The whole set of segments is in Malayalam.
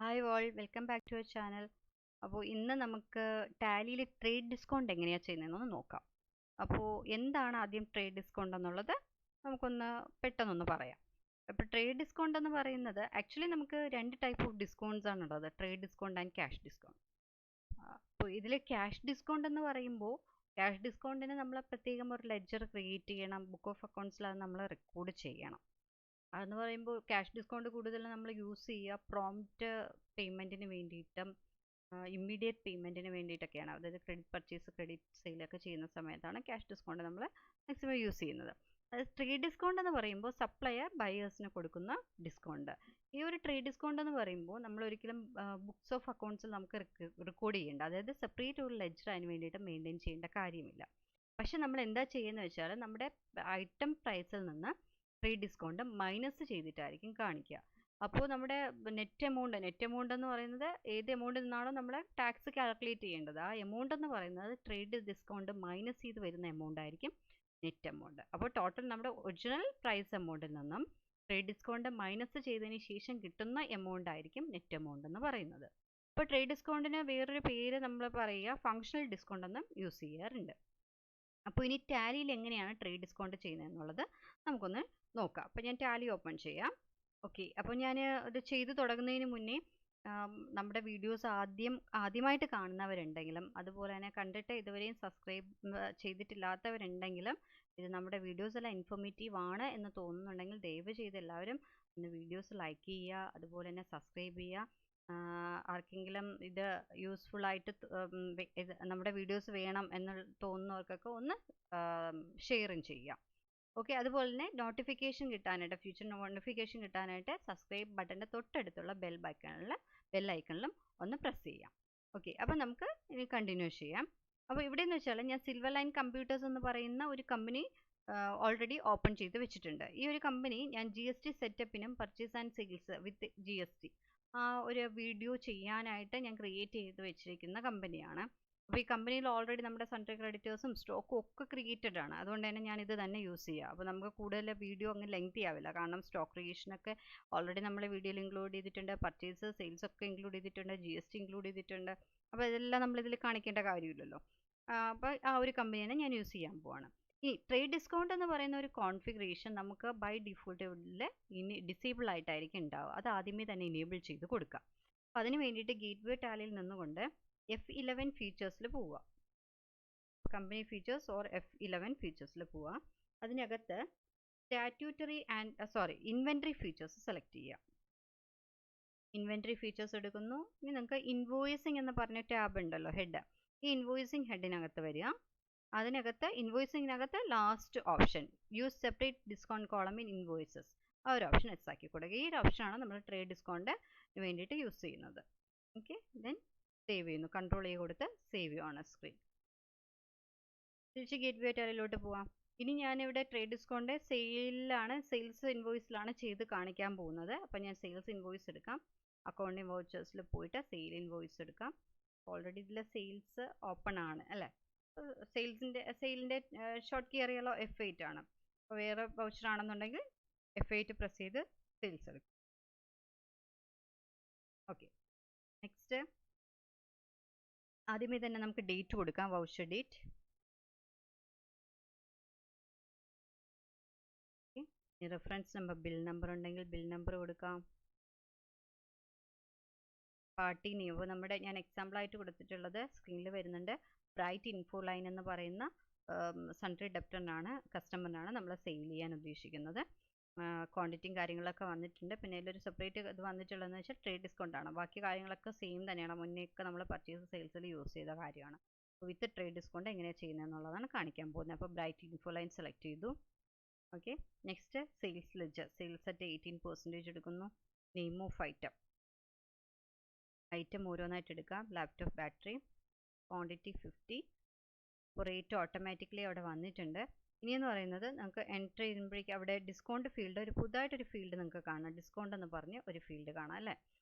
Hi all, welcome back to our channel. അപ്പോൾ ഇന്ന് നമുക്ക് ടാലിയിൽ ട്രേഡ് ഡിസ്കൗണ്ട് എങ്ങനെയാണ് ചെയ്യുന്നതെന്ന് നോക്കാം. അപ്പോൾ എന്താണ് ആദ്യം ട്രേഡ് ഡിസ്കൗണ്ട് എന്നുള്ളത് നമുക്കൊന്ന് പെട്ടെന്നൊന്ന് പറയാം. അപ്പോൾ ട്രേഡ് ഡിസ്കൗണ്ട് എന്ന് പറയുന്നത് ആക്ച്വലി നമുക്ക് രണ്ട് ടൈപ്പ് ഓഫ് ഡിസ്കൗണ്ട്സ് ആണുള്ളത്, trade discount and cash discount. അപ്പോൾ ഇതിൽ ക്യാഷ് ഡിസ്കൗണ്ട് എന്ന് പറയുമ്പോൾ ക്യാഷ് ഡിസ്കൗണ്ടിന് നമ്മൾ പ്രത്യേകം ഒരു ലെഡ്ജർ ക്രിയേറ്റ് ചെയ്യണം, ബുക്ക് ഓഫ് അക്കൗണ്ട്സിൽ അത് നമ്മൾ റെക്കോർഡ് ചെയ്യണം. അതെന്ന് പറയുമ്പോൾ ക്യാഷ് ഡിസ്കൗണ്ട് കൂടുതൽ നമ്മൾ യൂസ് ചെയ്യുക പ്രോംപ്റ്റ് പേയ്മെൻറ്റിന് വേണ്ടിയിട്ടും ഇമ്മീഡിയറ്റ് പേയ്മെൻറ്റിന് വേണ്ടിയിട്ടൊക്കെയാണ്. അതായത് ക്രെഡിറ്റ് പർച്ചേസ്, ക്രെഡിറ്റ് സെയിലൊക്കെ ചെയ്യുന്ന സമയത്താണ് ക്യാഷ് ഡിസ്കൗണ്ട് നമ്മൾ മാക്സിമം യൂസ് ചെയ്യുന്നത്. അത് ട്രേഡ് ഡിസ്കൗണ്ട് എന്ന് പറയുമ്പോൾ സപ്ലയർ ബയേഴ്സിന് കൊടുക്കുന്ന ഡിസ്കൗണ്ട്. ഈ ഒരു ട്രേഡ് ഡിസ്കൗണ്ട് എന്ന് പറയുമ്പോൾ നമ്മൾ ഒരിക്കലും ബുക്സ് ഓഫ് അക്കൗണ്ട്സിൽ നമുക്ക് റെക്കോർഡ് ചെയ്യേണ്ട, അതായത് സെപ്പറേറ്റ് ഒരു ലെഡ്ജർ അതിന് വേണ്ടിയിട്ട് മെയിൻറ്റെയിൻ ചെയ്യേണ്ട കാര്യമില്ല. പക്ഷെ നമ്മൾ എന്താ ചെയ്യുന്നത് വെച്ചാൽ നമ്മുടെ ഐറ്റം പ്രൈസിൽ നിന്ന് ട്രേഡ് ഡിസ്കൗണ്ട് മൈനസ് ചെയ്തിട്ടായിരിക്കും കാണിക്കുക. അപ്പോൾ നമ്മുടെ നെറ്റ് എമൗണ്ട് എന്ന് പറയുന്നത് ഏത് എമൗണ്ടിൽ നിന്നാണോ നമ്മൾ ടാക്സ് കാൽക്കുലേറ്റ് ചെയ്യേണ്ടത്, ആ എമൗണ്ട് എന്ന് പറയുന്നത് ട്രേഡ് ഡിസ്കൗണ്ട് മൈനസ് ചെയ്ത് വരുന്ന എമൗണ്ട് ആയിരിക്കും നെറ്റ് എമൗണ്ട്. അപ്പോൾ ടോട്ടൽ നമ്മുടെ ഒറിജിനൽ പ്രൈസ് എമൗണ്ടിൽ നിന്നും ട്രേഡ് ഡിസ്കൗണ്ട് മൈനസ് ചെയ്തതിന് ശേഷം കിട്ടുന്ന എമൗണ്ട് ആയിരിക്കും നെറ്റ് എമൗണ്ട് എന്ന് പറയുന്നത്. അപ്പോൾ ട്രേഡ് ഡിസ്കൗണ്ടിന് വേറൊരു പേര് നമ്മൾ പറയുക ഫങ്ഷണൽ ഡിസ്കൗണ്ട് എന്നും യൂസ് ചെയ്യാറുണ്ട്. അപ്പോൾ ഇനി ടാലിയിൽ എങ്ങനെയാണ് ട്രേഡ് ഡിസ്കൗണ്ട് ചെയ്യുന്നത് എന്നുള്ളത് നമുക്കൊന്ന് നോക്കാം. അപ്പോൾ ഞാൻ ടാലി ഓപ്പൺ ചെയ്യാം. ഓക്കെ, അപ്പോൾ ഞാൻ ഇത് ചെയ്ത് തുടങ്ങുന്നതിന് മുന്നേ നമ്മുടെ വീഡിയോസ് ആദ്യമായിട്ട് കാണുന്നവരുണ്ടെങ്കിലും അതുപോലെ തന്നെ കണ്ടിട്ട് ഇതുവരെയും സബ്സ്ക്രൈബ് ചെയ്തിട്ടില്ലാത്തവരുണ്ടെങ്കിലും ഇത് നമ്മുടെ വീഡിയോസ് എല്ലാം ഇൻഫോർമേറ്റീവ് ആണ് എന്ന് തോന്നുന്നുണ്ടെങ്കിൽ ദയവ് ചെയ്ത് എല്ലാവരും ഒന്ന് വീഡിയോസ് ലൈക്ക് ചെയ്യുക, അതുപോലെ തന്നെ സബ്സ്ക്രൈബ് ചെയ്യുക. ആർക്കെങ്കിലും ഇത് യൂസ്ഫുൾ ആയിട്ട് നമ്മുടെ വീഡിയോസ് വേണം എന്ന് തോന്നുന്നവർക്കൊക്കെ ഒന്ന് ഷെയറും ചെയ്യാം. ഓക്കെ, അതുപോലെ തന്നെ നോട്ടിഫിക്കേഷൻ കിട്ടാനായിട്ട്, ഫ്യൂച്ചർ നോട്ടിഫിക്കേഷൻ കിട്ടാനായിട്ട് സബ്സ്ക്രൈബ് ബട്ടൻ്റെ തൊട്ടടുത്തുള്ള ബെൽ ഐക്കണിലും ഒന്ന് പ്രസ് ചെയ്യാം. ഓക്കെ, അപ്പോൾ നമുക്ക് ഇനി കണ്ടിന്യൂ ചെയ്യാം. അപ്പോൾ ഇവിടെ എന്ന് വെച്ചാൽ ഞാൻ സിൽവർ ലൈൻ കമ്പ്യൂട്ടേഴ്സ് എന്ന് പറയുന്ന ഒരു കമ്പനി ഓൾറെഡി ഓപ്പൺ ചെയ്ത് വെച്ചിട്ടുണ്ട്. ഈ ഒരു കമ്പനി ഞാൻ GST സെറ്റപ്പിനും purchase and sales with GST ആ ഒരു വീഡിയോ ചെയ്യാനായിട്ട് ഞാൻ ക്രിയേറ്റ് ചെയ്ത് വെച്ചിരിക്കുന്ന കമ്പനിയാണ്. അപ്പോൾ ഈ കമ്പനിയിൽ ഓൾറെഡി നമ്മുടെ സൺട്രി ക്രെഡിറ്റേഴ്സും സ്റ്റോക്കും ഒക്കെ ക്രിയേറ്റഡ് ആണ്. അതുകൊണ്ട് തന്നെ ഞാൻ ഇത് തന്നെ യൂസ് ചെയ്യുക. അപ്പോൾ നമുക്ക് കൂടുതൽ വീഡിയോ അങ്ങ് ലെങ്തി ആവില്ല, കാരണം സ്റ്റോക്ക് ക്രിയേഷനൊക്കെ ഓൾറെഡി നമ്മൾ വീഡിയോയിൽ ഇൻക്ലൂഡ് ചെയ്തിട്ടുണ്ട്, പർച്ചേസ് സെയിൽസ് ഒക്കെ ഇൻക്ലൂഡ് ചെയ്തിട്ടുണ്ട്, GST ഇൻക്ലൂഡ് ചെയ്തിട്ടുണ്ട്. അപ്പോൾ ഇതെല്ലാം നമ്മളിതിൽ കാണിക്കേണ്ട കാര്യമില്ലല്ലോ. അപ്പോൾ ആ ഒരു കമ്പനിയാണ് ഞാൻ യൂസ് ചെയ്യാൻ പോവാണ്. ഈ ട്രേഡ് ഡിസ്കൗണ്ട് എന്ന് പറയുന്ന ഒരു കോൺഫിഗറേഷൻ നമുക്ക് ബൈ ഡിഫോൾട്ട് ഇനി ഡിസേബിൾ ആയിട്ടായിരിക്കും ഉണ്ടാവുക. അത് ആദ്യമേ തന്നെ ഇനേബിൾ ചെയ്ത് കൊടുക്കുക. അപ്പോൾ അതിന് വേണ്ടിയിട്ട് ഗേറ്റ്വേ ടാലിയിൽ നിന്നുകൊണ്ട് F11 ഫീച്ചേഴ്സിൽ പോവുക. കമ്പനി ഫീച്ചേഴ്സ് ഓർ F11 ഫീച്ചേഴ്സിൽ പോവുക. അതിനകത്ത് ഇൻവെൻട്രി ഫീച്ചേഴ്സ് സെലക്ട് ചെയ്യുക. ഇൻവെൻട്രി ഫീച്ചേഴ്സ് എടുക്കുന്നു. ഇനി നിങ്ങൾക്ക് ഇൻവോയ്സിംഗ് എന്ന് പറഞ്ഞ ടാബ് ഉണ്ടല്ലോ, ഹെഡ്. ഈ ഇൻവോയ്സിംഗ് ഹെഡിനകത്ത് വരിക. അതിനകത്ത് ഇൻവോയ്സിങ്ങിനകത്ത് last option use separate discount column in invoices, ആ ഒരു ഓപ്ഷൻ എസ് ആക്കി കൊടുക്കുക. ഈ ഒരു ഓപ്ഷനാണ് നമ്മൾ ട്രേഡ് ഡിസ്കൗണ്ടിന് വേണ്ടിയിട്ട് യൂസ് ചെയ്യുന്നത്. ഓക്കെ, ദെൻ സേവ് ചെയ്യുന്നു. കൺട്രോൾ ചെയ്ത് കൊടുത്ത് സേവ് ചെയ്യുവാണ് സ്ക്രീൻ. തിരിച്ച് ഗേറ്റ്വേ ടാലിലോട്ട് പോവാം. ഇനി ഞാനിവിടെ ട്രേഡ് ഡിസ്കൗണ്ട് സെയിൽസ് ഇൻവോയ്സിലാണ് ചെയ്ത് കാണിക്കാൻ പോകുന്നത്. അപ്പം ഞാൻ സെയിൽസ് ഇൻവോയ്സ് എടുക്കാം. അക്കൗണ്ടിങ് വൗച്ചേഴ്സിൽ പോയിട്ട് സെയിൽ ഇൻവോയ്സ് എടുക്കാം. ഓൾറെഡി ഇതിൽ സെയിൽസ് ഓപ്പൺ ആണ് അല്ലേ. സെയിലിൻ്റെ ഷോർട്ട് കീ അറിയാലോ, F8 ആണ്. അപ്പോൾ വേറെ വൗച്ചർ ആണെന്നുണ്ടെങ്കിൽ F8 പ്രസ് ചെയ്ത് സെയിൽസ് എടുക്കും. ഓക്കെ, നെക്സ്റ്റ് ആദ്യമേ തന്നെ നമുക്ക് ഡേറ്റ് കൊടുക്കാം, voucher date. Reference number, bill number ഉണ്ടെങ്കിൽ ബിൽ നമ്പർ കൊടുക്കാം. പാർട്ടി നെയിം, അപ്പോൾ ഞാൻ എക്സാമ്പിളായിട്ട് കൊടുത്തിട്ടുള്ളത് സ്ക്രീനിൽ വരുന്നുണ്ട്. ബ്രൈറ്റ് ഇൻഫോ ലൈൻ എന്ന് പറയുന്ന സൺട്രി ഡെപ്റ്ററിനാണ്, കസ്റ്റമറിനാണ് നമ്മൾ സെയിൽ ചെയ്യാൻ ഉദ്ദേശിക്കുന്നത്. ക്വാണ്ടിറ്റിയും കാര്യങ്ങളൊക്കെ വന്നിട്ടുണ്ട്. പിന്നെ ഇതിലൊരു സെപ്പറേറ്റ് ഇത് വന്നിട്ടുള്ളതെന്ന് വെച്ചാൽ ട്രേഡ് ഡിസ്കൗണ്ട് ആണ്. ബാക്കി കാര്യങ്ങളൊക്കെ സെയിം തന്നെയാണ്, മുന്നേയൊക്കെ നമ്മൾ പർച്ചേസ് സെയിൽസിൽ യൂസ് ചെയ്ത കാര്യമാണ്. വിത്ത് ട്രേഡ് ഡിസ്കൗണ്ട് എങ്ങനെയാണ് ചെയ്യുന്നത് എന്നുള്ളതാണ് കാണിക്കാൻ പോകുന്നത്. അപ്പോൾ ബ്രൈറ്റ് ഇൻഫോ ലൈൻ സെലക്ട് ചെയ്തു. Okay, next sales ledger, sales at 18% എടുക്കുന്നു. നെയിം ഓഫ് ഐറ്റം ഓരോന്നായിട്ട് എടുക്കാം. Laptop battery, quantity 50. അപ്പോൾ റേറ്റ് ഓട്ടോമാറ്റിക്കലി അവിടെ വന്നിട്ടുണ്ട്. ഇനിയെന്ന് പറയുന്നത് നമുക്ക് എൻട്രി ചെയ്യുമ്പോഴേക്കും അവിടെ ഡിസ്കൗണ്ട് ഫീൽഡ്, ഒരു പുതുതായിട്ടൊരു ഫീൽഡ് നിങ്ങൾക്ക് കാണാം. ഡിസ്കൗണ്ട് എന്ന് പറഞ്ഞ് ഒരു ഫീൽഡ് കാണാം അല്ലേ.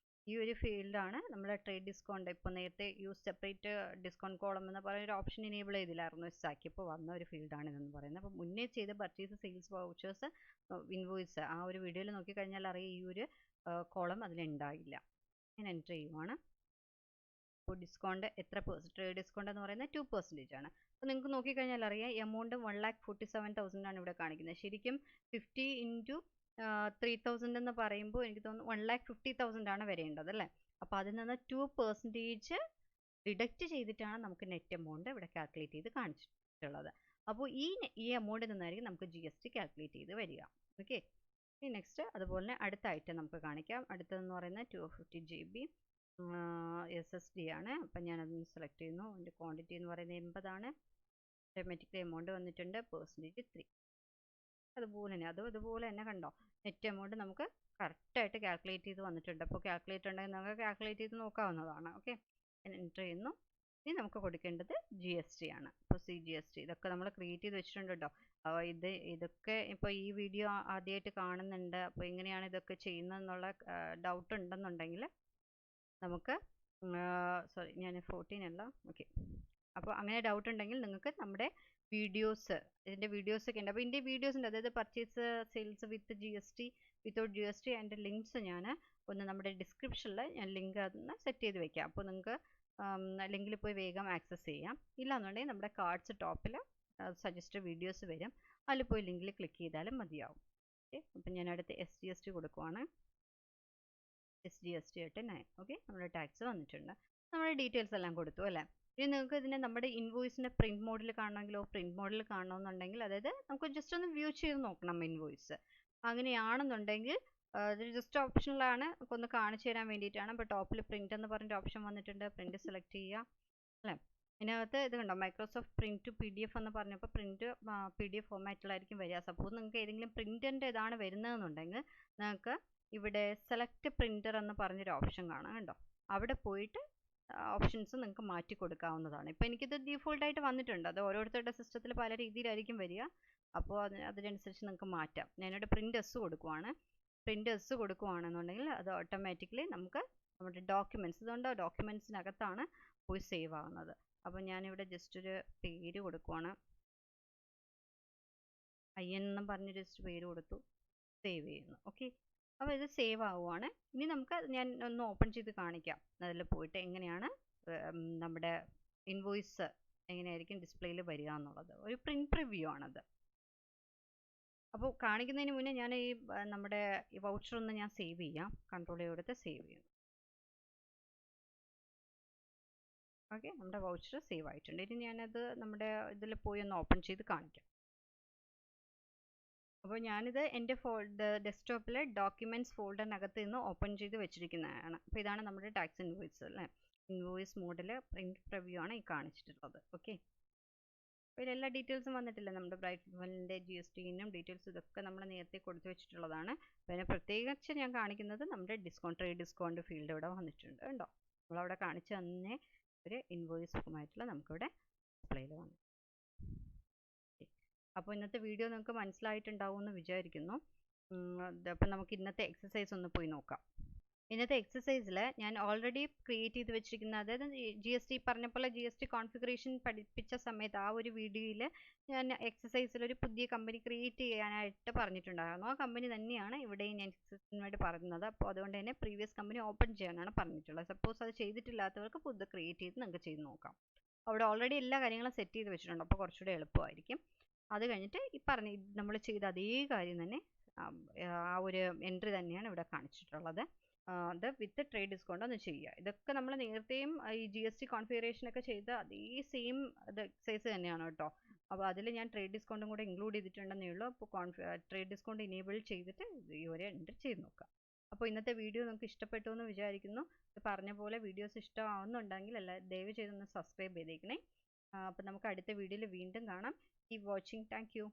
ഈ ഒരു ഫീൽഡാണ് നമ്മുടെ ട്രേഡ് ഡിസ്കൗണ്ട്. ഇപ്പോൾ നേരത്തെ യൂസ് സെപ്പറേറ്റ് ഡിസ്കൗണ്ട് കോളം എന്ന് പറയുന്ന ഒരു ഓപ്ഷൻ ഇനേബിൾ ചെയ്തില്ലായിരുന്നു, ആക്കിയപ്പോൾ വന്ന ഒരു ഫീൽഡാണ് ഇതെന്ന് പറയുന്നത്. അപ്പോൾ മുന്നേ ചെയ്ത പർച്ചേസ്, സെയിൽസ്, വൗച്ചേഴ്സ്, ഇൻവോയ്സ് ആ ഒരു വീഡിയോയിൽ നോക്കിക്കഴിഞ്ഞാൽ അറിയാം ഈ ഒരു കോളം അതിലുണ്ടായില്ല. ഞാൻ എൻ്റർ ചെയ്യുവാണ്. അപ്പോൾ ഡിസ്കൗണ്ട് എത്ര ട്രേഡ് ഡിസ്കൗണ്ട് എന്ന് പറയുന്നത് 2% ആണ്. അപ്പോൾ നിങ്ങൾക്ക് നോക്കിക്കഴിഞ്ഞാൽ അറിയാം എമൗണ്ട് 1,47,000 ആണ് ഇവിടെ കാണിക്കുന്നത്. ശരിക്കും 50 ഇൻറ്റു 3,000 എന്ന് പറയുമ്പോൾ എനിക്ക് തോന്നുന്നു 1,50,000 ആണ് വരേണ്ടത് അല്ലേ. അപ്പോൾ അതിൽ നിന്ന് 2% ഡിഡക്റ്റ് ചെയ്തിട്ടാണ് നമുക്ക് നെറ്റ് എമൗണ്ട് ഇവിടെ കാൽക്കുലേറ്റ് ചെയ്ത് കാണിച്ചിട്ടുള്ളത്. അപ്പോൾ ഈ എമൗണ്ടിൽ നിന്നായിരിക്കും നമുക്ക് GST കാൽക്കുലേറ്റ് ചെയ്ത് വരിക. ഓക്കെ, ഇനി നെക്സ്റ്റ് അതുപോലെ അടുത്ത ഐറ്റം നമുക്ക് കാണിക്കാം. അടുത്തതെന്ന് പറയുന്നത് 250 GB SSD ആണ്. അപ്പം ഞാനതൊന്ന് സെലക്ട് ചെയ്യുന്നു. അതിൻ്റെ ക്വാണ്ടിറ്റി എന്ന് പറയുന്നത് 80 ആണ്. ഓട്ടോമാറ്റിക്കലി എമൗണ്ട് വന്നിട്ടുണ്ട് %3. അതുപോലെ തന്നെ കണ്ടോ, നെറ്റ് എമൗണ്ട് നമുക്ക് കറക്റ്റായിട്ട് കാൽക്കുലേറ്റ് ചെയ്ത് വന്നിട്ടുണ്ട്. അപ്പോൾ കാൽക്കുലേറ്റ് ഉണ്ടെങ്കിൽ നമുക്ക് കാൽക്കുലേറ്റ് ചെയ്ത് നോക്കാവുന്നതാണ്. ഓക്കെ, ഞാൻ എൻ്റർ ചെയ്യുന്നു. ഇനി നമുക്ക് കൊടുക്കേണ്ടത് GST ആണ്. അപ്പോൾ CGST ഇതൊക്കെ നമ്മൾ ക്രിയേറ്റ് ചെയ്ത് വെച്ചിട്ടുണ്ട് കേട്ടോ. ഇതൊക്കെ ഇപ്പോൾ ഈ വീഡിയോ ആദ്യമായിട്ട് കാണുന്നുണ്ട്, അപ്പോൾ എങ്ങനെയാണ് ഇതൊക്കെ ചെയ്യുന്നതെന്നുള്ള ഡൗട്ട് ഉണ്ടെന്നുണ്ടെങ്കിൽ നമുക്ക് സോറി ഞാൻ 14 അല്ല. ഓക്കെ, അപ്പോൾ അങ്ങനെ ഡൗട്ട് ഉണ്ടെങ്കിൽ നിങ്ങൾക്ക് നമ്മുടെ ഇതിൻ്റെ വീഡിയോസൊക്കെ ഉണ്ട്. അപ്പോൾ ഇതിൻ്റെ വീഡിയോസ് ഉണ്ട്, അതായത് purchase sales with GST without GST അതിൻ്റെ ലിങ്ക്സ് ഞാൻ ഒന്ന് നമ്മുടെ ഡിസ്ക്രിപ്ഷനിൽ ഞാൻ ലിങ്ക് അതൊന്ന് സെറ്റ് ചെയ്ത് വെക്കാം. അപ്പോൾ നിങ്ങൾക്ക് ലിങ്കിൽ പോയി വേഗം ആക്സസ് ചെയ്യാം. ഇല്ലാന്നുണ്ടെങ്കിൽ നമ്മുടെ കാർഡ്സ് ടോപ്പിൽ സജസ്റ്റ് വീഡിയോസ് വരും, അതിൽ പോയി ലിങ്കിൽ ക്ലിക്ക് ചെയ്താലും മതിയാവും. ഓക്കെ, അപ്പം ഞാൻ അടുത്ത് SGST കൊടുക്കുവാണ്. SGST 9. ഓക്കെ, നമ്മുടെ ടാക്സ് വന്നിട്ടുണ്ട്. നമ്മുടെ ഡീറ്റെയിൽസ് എല്ലാം കൊടുത്തു അല്ലേ. ഇനി നിങ്ങൾക്ക് ഇതിനെ നമ്മുടെ ഇൻവോയ്സിൻ്റെ പ്രിൻറ്റ് മോഡിൽ കാണണമെങ്കിലോ പ്രിൻറ്റ് മോഡിൽ കാണണമെന്നുണ്ടെങ്കിൽ, അതായത് നമുക്ക് ജസ്റ്റ് ഒന്ന് വ്യൂ ചെയ്ത് നോക്കണം ഇൻവോയ്സ്. അങ്ങനെയാണെന്നുണ്ടെങ്കിൽ ഇത് ജസ്റ്റ് ഓപ്ഷനിലാണ്, നമുക്കൊന്ന് കാണിച്ചു തരാൻ വേണ്ടിയിട്ടാണ്. അപ്പോൾ ടോപ്പിൽ പ്രിൻ്റ് എന്ന് പറഞ്ഞിട്ട് ഓപ്ഷൻ വന്നിട്ടുണ്ട്. പ്രിൻ്റ് സെലക്ട് ചെയ്യുക അല്ലേ. ഇതിനകത്ത് ഇത് കണ്ടോ, മൈക്രോസോഫ്റ്റ് പ്രിൻറ്റ് ടു PDF എന്ന് പറഞ്ഞപ്പോൾ പ്രിൻറ്റ് PDF ഫോമാറ്റിലായിരിക്കും വരിക. സപ്പോസ് നിങ്ങൾക്ക് ഏതെങ്കിലും പ്രിൻറ്ററിൻ്റെ ഇതാണ് വരുന്നതെന്നുണ്ടെങ്കിൽ നിങ്ങൾക്ക് ഇവിടെ സെലക്ട് പ്രിൻ്റർ എന്ന് പറഞ്ഞൊരു ഓപ്ഷൻ കാണാം കണ്ടോ. അവിടെ പോയിട്ട് ഓപ്ഷൻസ് നിങ്ങൾക്ക് മാറ്റി കൊടുക്കാവുന്നതാണ്. ഇപ്പോൾ എനിക്കിത് ഡീഫോൾട്ടായിട്ട് വന്നിട്ടുണ്ട്. അത് ഓരോരുത്തരുടെ സിസ്റ്റത്തിൽ പല രീതിയിലായിരിക്കും വരിക. അപ്പോൾ അതിനനുസരിച്ച് നിങ്ങൾക്ക് മാറ്റാം. ഞാനിവിടെ പ്രിൻ്റ് എസ് കൊടുക്കുവാണ്. പ്രിൻ്റ് എസ് കൊടുക്കുകയാണെന്നുണ്ടെങ്കിൽ അത് ഓട്ടോമാറ്റിക്കലി നമുക്ക് നമ്മുടെ ഡോക്യുമെൻറ്റ്സ്, ഇതുകൊണ്ട് ഡോക്യുമെൻറ്റ്സിനകത്താണ് പോയി സേവ് ആവുന്നത്. അപ്പോൾ ഞാനിവിടെ ജസ്റ്റ് ഒരു പേര് കൊടുക്കുവാണ്, IN എന്നും പറഞ്ഞ് ജസ്റ്റ് പേര് കൊടുത്തു, സേവ് ചെയ്യുന്നു. ഓക്കെ, അപ്പോൾ ഇത് സേവ് ആവുകയാണ്. ഇനി നമുക്ക് ഞാൻ ഒന്ന് ഓപ്പൺ ചെയ്ത് കാണിക്കാം. അതിൽ പോയിട്ട് എങ്ങനെയാണ് നമ്മുടെ ഇൻവോയ്സ് എങ്ങനെയായിരിക്കും ഡിസ്പ്ലേയിൽ വരിക എന്നുള്ളത്. ഒരു പ്രിൻറ്റ് പ്രിവ്യൂ ആണത്. അപ്പോൾ കാണിക്കുന്നതിന് മുന്നേ ഞാൻ നമ്മുടെ ഈ വൗച്ചർ ഒന്ന് ഞാൻ സേവ് ചെയ്യാം. കൺട്രോൾ ചെയ്തെടുത്ത് സേവ് ചെയ്യുന്നു. ഓക്കെ, നമ്മുടെ വൗച്ചർ സേവ് ആയിട്ടുണ്ട്. ഇനി ഞാനത് നമ്മുടെ ഇതിൽ പോയി ഒന്ന് ഓപ്പൺ ചെയ്ത് കാണിക്കാം. അപ്പോൾ ഞാനിത് എൻ്റെ ഡെസ്ക്ടോപ്പിലെ ഡോക്യുമെൻറ്റ്സ് ഫോൾഡറിനകത്ത് നിന്ന് ഓപ്പൺ ചെയ്ത് വെച്ചിരിക്കുന്നതാണ്. അപ്പോൾ ഇതാണ് നമ്മുടെ ടാക്സ് ഇൻവോയ്സ് അല്ലേ. ഇൻവോയ്സ് മോഡിൽ പ്രിൻറ്റ് പ്രിവ്യൂ ആണ് ഈ കാണിച്ചിട്ടുള്ളത്. ഓക്കെ, അപ്പോൾ ഇതിലെല്ലാ ഡീറ്റെയിൽസും വന്നിട്ടില്ല. നമ്മുടെ ബ്രൈറ്റ്ഫലിൻ്റെ GSTനും ഡീറ്റെയിൽസ് ഇതൊക്കെ നമ്മൾ നേരത്തെ കൊടുത്തു വെച്ചിട്ടുള്ളതാണ്. പിന്നെ പ്രത്യേകിച്ച് ഞാൻ കാണിക്കുന്നത് നമ്മുടെ ട്രേഡ് ഡിസ്കൗണ്ട് ഫീൽഡ് ഇവിടെ വന്നിട്ടുണ്ട് കേട്ടോ. നമ്മളവിടെ കാണിച്ചു തന്നെ ഒരു ഇൻവോയ്സ് ഫോമാറ്റിൽ നമുക്കിവിടെ ഡിസ്പ്ലേയിൽ വന്നു. അപ്പോൾ ഇന്നത്തെ വീഡിയോ നിങ്ങൾക്ക് മനസ്സിലായിട്ടുണ്ടാവും എന്ന് വിചാരിക്കുന്നു. അപ്പം നമുക്ക് ഇന്നത്തെ എക്സസൈസ് ഒന്ന് പോയി നോക്കാം. ഇന്നത്തെ എക്സസൈസിൽ ഞാൻ ഓൾറെഡി ക്രിയേറ്റ് ചെയ്ത് വെച്ചിരിക്കുന്ന, അതായത് GST പറഞ്ഞ പോലെ GST കോൺഫിഗറേഷൻ പഠിപ്പിച്ച സമയത്ത് ആ ഒരു വീഡിയോയിൽ ഞാൻ എക്സസൈസിൽ ഒരു പുതിയ കമ്പനി ക്രിയേറ്റ് ചെയ്യാനായിട്ട് പറഞ്ഞിട്ടുണ്ടായിരുന്നു. ആ കമ്പനി തന്നെയാണ് ഇവിടെ ഞാൻ എക്സസൈസിന് വേണ്ടി പറയുന്നത്. അപ്പോൾ അതുകൊണ്ട് തന്നെ പ്രീവിയസ് കമ്പനി ഓപ്പൺ ചെയ്യാനാണ് പറഞ്ഞിട്ടുള്ളത്. സപ്പോസ് അത് ചെയ്തിട്ടില്ലാത്തവർക്ക് പുതിയ ക്രിയേറ്റ് ചെയ്ത് നിങ്ങൾക്ക് ചെയ്ത് നോക്കാം. അവിടെ ഓൾറെഡി എല്ലാ കാര്യങ്ങളും സെറ്റ് ചെയ്ത് വെച്ചിട്ടുണ്ട്. അപ്പോൾ കുറച്ചുകൂടെ എളുപ്പമായിരിക്കും. അത് കഴിഞ്ഞിട്ട് ഈ നമ്മൾ ചെയ്ത അതേ കാര്യം തന്നെ ആ ഒരു എൻട്രി തന്നെയാണ് ഇവിടെ കാണിച്ചിട്ടുള്ളത്. അത് വിത്ത് ട്രേഡ് ഡിസ്കൗണ്ട് ഒന്ന് ചെയ്യുക. ഇതൊക്കെ നമ്മൾ നേരത്തെയും ഈ GST കോൺഫിഗറേഷനൊക്കെ ചെയ്ത അതേ സെയിം എക്സസൈസ് തന്നെയാണ് കേട്ടോ. അപ്പോൾ അതിൽ ഞാൻ ട്രേഡ് ഡിസ്കൗണ്ടും കൂടെ ഇൻക്ലൂഡ് ചെയ്തിട്ടുണ്ടെന്നേ ഉള്ളൂ. അപ്പോൾ ട്രേഡ് ഡിസ്കൗണ്ട് ഇനേബിൾ ചെയ്തിട്ട് ഈ ഒരു എൻട്രി ചെയ്ത് നോക്കാം. അപ്പോൾ ഇന്നത്തെ വീഡിയോ നിങ്ങൾക്ക് ഇഷ്ടപ്പെട്ടു എന്ന് വിചാരിക്കുന്നു. പറഞ്ഞ പോലെ വീഡിയോസ് ഇഷ്ടമാവുന്നുണ്ടെങ്കിൽ ദയവ് ചെയ്തൊന്ന് സബ്സ്ക്രൈബ് ചെയ്തേക്കണേ. അപ്പോൾ നമുക്ക് അടുത്ത വീഡിയോയിൽ വീണ്ടും കാണാം. Keep watching. Thank you.